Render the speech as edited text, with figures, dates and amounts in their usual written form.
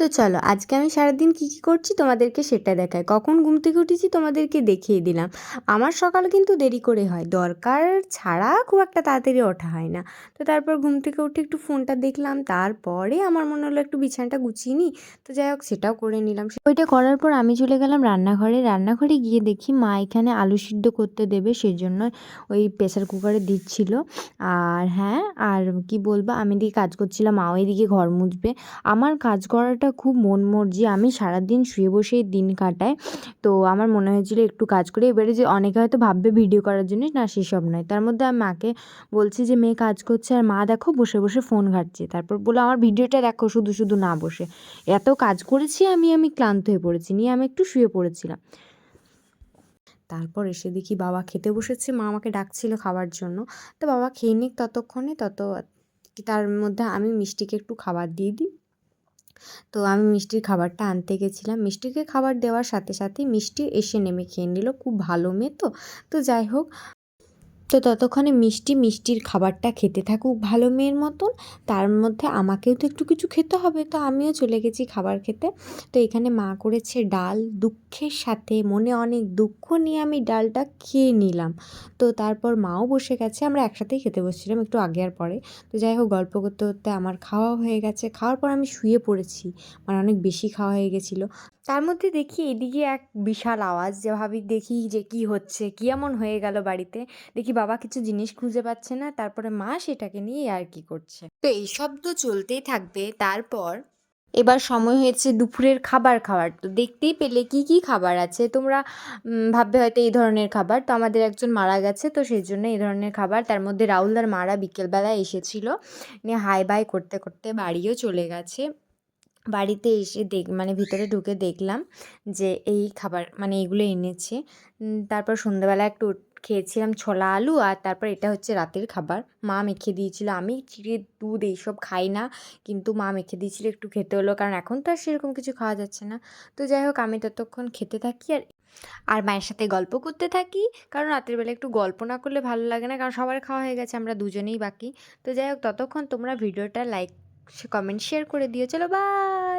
তো চলো আজকে আমি সারাদিন কী কী করছি তোমাদেরকে সেটা দেখাই। কখন ঘুম থেকে উঠেছি তোমাদেরকে দেখিয়ে দিলাম। আমার সকাল কিন্তু দেরি করে হয়, দরকার ছাড়া খুব একটা তাড়াতাড়ি ওঠা হয় না। তো তারপর ঘুম থেকে উঠে একটু ফোনটা দেখলাম, তারপরে আমার মনে হলো একটু বিছানাটা গুছিয়ে নিই। তো যাই হোক সেটাও করে নিলাম। ওইটা করার পর আমি চলে গেলাম রান্নাঘরে গিয়ে দেখি মা এখানে আলু সিদ্ধ করতে দেবে, সেই জন্য ওই প্রেসার কুকারে দিচ্ছিল। আর হ্যাঁ, আর কি বলবো, আমি এদিকে কাজ করছিলাম, মাও এদিকে ঘর মুছবে। আমার কাজ করাটা খুব মন মর্জি, আমি সারাদিন শুয়ে বসেই দিন কাটাই। তো আমার মনে হয়েছিল একটু কাজ করি। এবারে যে অনেকে হয়তো ভাববে ভিডিও করার জন্য, না সেসব নয়। তার মধ্যে আমি মাকে বলছি যে মেয়ে কাজ করছে আর মা দেখো বসে বসে ফোন ঘাঁটছে। তারপর বললো আমার ভিডিওটা দেখো, শুধু শুধু না বসে। এত কাজ করেছি আমি ক্লান্ত হয়ে পড়েছি, নিয়ে আমি একটু শুয়ে পড়েছিলাম। তারপর এসে দেখি বাবা খেতে বসেছে, মা আমাকে ডাকছিল খাওয়ার জন্য। তো বাবা খেয়ে নিক ততক্ষণে, তার মধ্যে আমি মিষ্টিকে একটু খাবার দিয়ে দিই। তো আমি মিষ্টির খাবারটা আনতে গেছিলাম, মিষ্টিকে খাবার দেওয়ার সাথে সাথেই মিষ্টি এসে নেমে খেয়ে নিল, খুব ভালো মেয়ে তো। তো যাই হোক, তো ততক্ষণে মিষ্টির খাবারটা খেতে থাকুক ভালো মেয়ের মতন, তার মধ্যে আমাকেও তো একটু কিছু খেতে হবে। তো আমিও চলে গেছি খাবার খেতে। তো এখানে মা করেছে ডাল, দুঃখের সাথে মনে অনেক দুঃখ নিয়ে আমি ডালটা খেয়ে নিলাম। তো তারপর মাও বসে গেছে, আমরা একসাথেই খেতে বসছিলাম একটু আগে আর পরে। তো যাই হোক, গল্প করতে করতে আমার খাওয়া হয়ে গেছে, খাওয়ার পর আমি শুয়ে পড়েছি, মানে অনেক বেশি খাওয়া হয়ে গেছিলো। তার মধ্যে দেখি এদিকে এক বিশাল আওয়াজ, যে ভাবি দেখি যে কি হচ্ছে, কি এমন হয়ে গেল বাড়িতে। দেখি বাবা কিছু জিনিস খুঁজে পাচ্ছে না, তারপরে মা সেটাকে নিয়ে আর কি করছে। তো এই সব তো চলতেই থাকবে। তারপর এবার সময় হয়েছে দুপুরের খাবার খাওয়ার। তো দেখতেই পেলে কি কি খাবার আছে তোমরা। ভাববে হয়তো এই ধরনের খাবার, তো আমাদের একজন মারা গেছে, তো সেই জন্য এই ধরনের খাবার। তার মধ্যে রাহুলদার মারা বিকেলবেলায় এসেছিল, নিয়ে হাই বাই করতে করতে বাড়িও চলে গেছে। বাড়িতে এসে মানে ভিতরে ঢুকে দেখলাম যে এই খাবার মানে এগুলো এনেছে। তারপর সন্ধ্যেবেলা একটু খেয়েছিলাম ছোলা আলু, আর তারপর এটা হচ্ছে রাতের খাবার। মা মেখে দিয়েছিল, আমি চিড়ে দুধ এইসব খাই না, কিন্তু মা মেখে দিয়েছিল, একটু খেতে হলো, কারণ এখন তো আর সেরকম কিছু খাওয়া যাচ্ছে না। তো যাই হোক, আমি ততক্ষণ খেতে থাকি আর আর মায়ের সাথে গল্প করতে থাকি, কারণ রাতের বেলা একটু গল্প না করলে ভালো লাগে না, কারণ সবার খাওয়া হয়ে গেছে, আমরা দুজনেই বাকি। তো যাই হোক, ততক্ষণ তোমরা ভিডিওটা লাইক কমেন্ট শেয়ার করে দিও। চলো বাই।